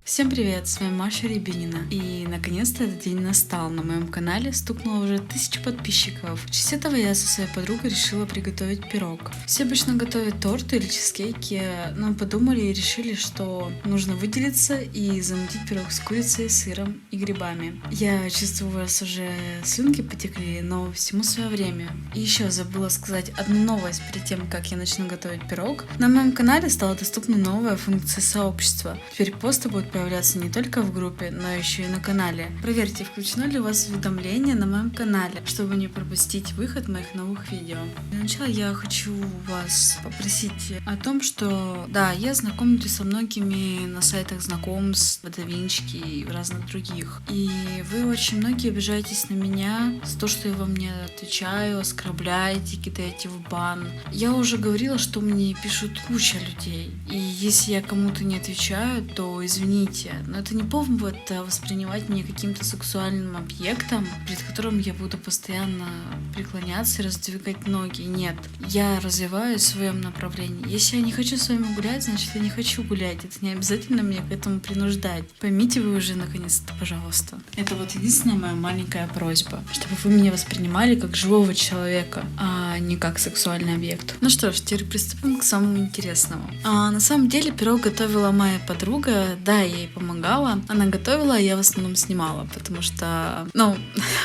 Всем привет, с вами Маша Рябинина. И наконец-то этот день настал. На моем канале стукнуло уже 1000 подписчиков. В честь этого я со своей подругой решила приготовить пирог. Все обычно готовят торты или чизкейки, но подумали и решили, что нужно выделиться и замутить пирог с курицей, сыром и грибами. Я чувствую, у вас уже слюнки потекли, но всему свое время. И еще забыла сказать одну новость перед тем, как я начну готовить пирог. На моем канале стала доступна новая функция сообщества. Теперь посты будут появляться не только в группе, но еще и на канале. Проверьте, включено ли у вас уведомления на моем канале, чтобы не пропустить выход моих новых видео. Для начала я хочу вас попросить о том, что да, я знакомлюсь со многими на сайтах знакомств, в Давинчике и в разных других. И вы очень многие обижаетесь на меня за то, что я вам не отвечаю, оскорбляете, кидаете в бан. Я уже говорила, что мне пишут куча людей. И если я кому-то не отвечаю, то извините, но это не повод воспринимать меня каким-то сексуальным объектом, перед которым я буду постоянно преклоняться и раздвигать ноги. Нет, я развиваюсь в своем направлении. Если я не хочу с вами гулять, значит я не хочу гулять. Это не обязательно меня к этому принуждать. Поймите вы уже наконец-то, пожалуйста. Это вот единственная моя маленькая просьба, чтобы вы меня воспринимали как живого человека, а не как сексуальный объект. Ну что ж, теперь приступим к самому интересному. На самом деле пирог готовила моя подруга. Да, я ей помогала. Она готовила, а я в основном снимала, потому что,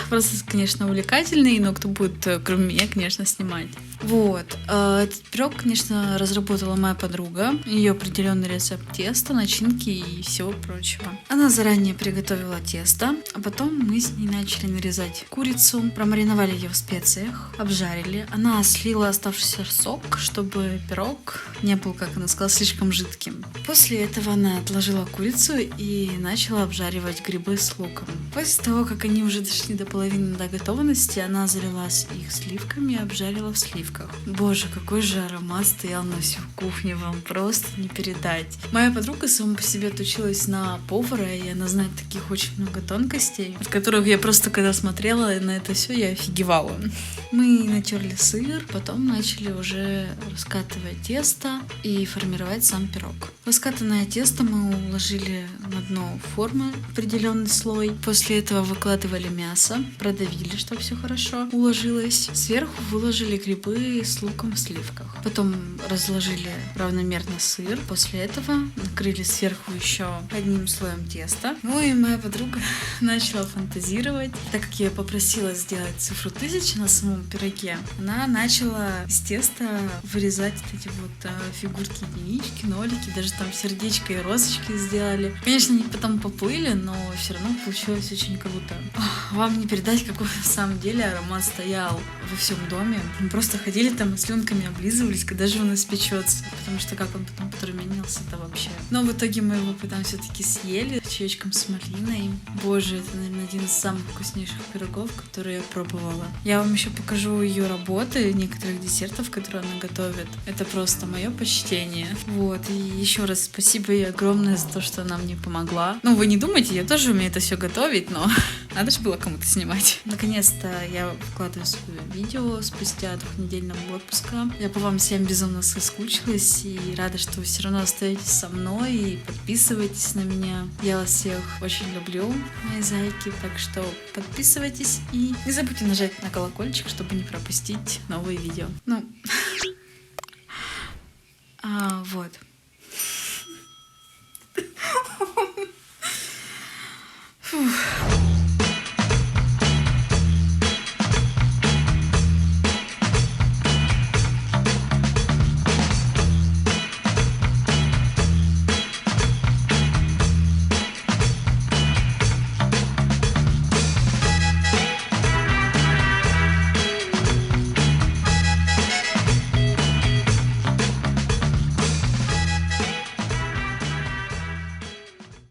процесс, конечно, увлекательный, но кто будет, кроме меня, конечно, снимать. Вот. Этот пирог, конечно, разработала моя подруга. Ее определенный рецепт теста, начинки и всего прочего. Она заранее приготовила тесто, а потом мы с ней начали нарезать курицу, промариновали ее в специях, обжарили. Она слила оставшийся сок, чтобы пирог не был, как она сказала, слишком жидким. После этого она отложила курицу и начала обжаривать грибы с луком. После того, как они уже дошли до половины до готовности, она залила их сливками и обжарила в сливках. Боже, какой же аромат стоял на всю кухню, вам просто не передать. Моя подруга сама по себе отучилась на повара, и она знает таких очень много тонкостей, от которых я просто, когда смотрела на это все, я офигевала. Мы натерли сыр, потом начали уже раскатывать тесто и формировать сам пирог. Раскатанное тесто мы уложили на дно формы определенный слой. После этого выкладывали мясо, продавили, чтобы все хорошо уложилось. Сверху выложили грибы с луком в сливках. Потом разложили равномерно сыр. После этого накрыли сверху еще одним слоем теста. Ну и моя подруга начала фантазировать. Так как я попросила сделать цифру 1000 на самом пироге, она начала из теста вырезать эти вот фигурки, единички, нолики, даже там сердечко и розочки сделали. Конечно, они потом поплыли, но все равно получилось очень круто. Вам не передать, какой на самом деле аромат стоял во всем доме. Мы просто ходили там и слюнками облизывались, когда же он испечется, потому что как он потом подрумянился-то вообще. Но в итоге мы его потом все-таки съели с чаечком с малиной. Боже, это, наверное, один из самых вкуснейших пирогов, которые я пробовала. Я вам еще покажу ее работы, некоторых десертов, которые она готовит. Это просто мое почтение. Вот, и еще раз спасибо ей огромное за то, что она мне помогла. Ну, вы не думайте, я тоже умею это все готовить, но надо же было кому-то снимать. Наконец-то я выкладываю свое видео спустя 2-недельного отпуска. Я по вам всем безумно соскучилась и рада, что вы все равно остаетесь со мной и подписывайтесь на меня. Я вас всех очень люблю, мои зайки, так что подписывайтесь и не забудьте нажать на колокольчик, чтобы не пропустить новые видео. Вот.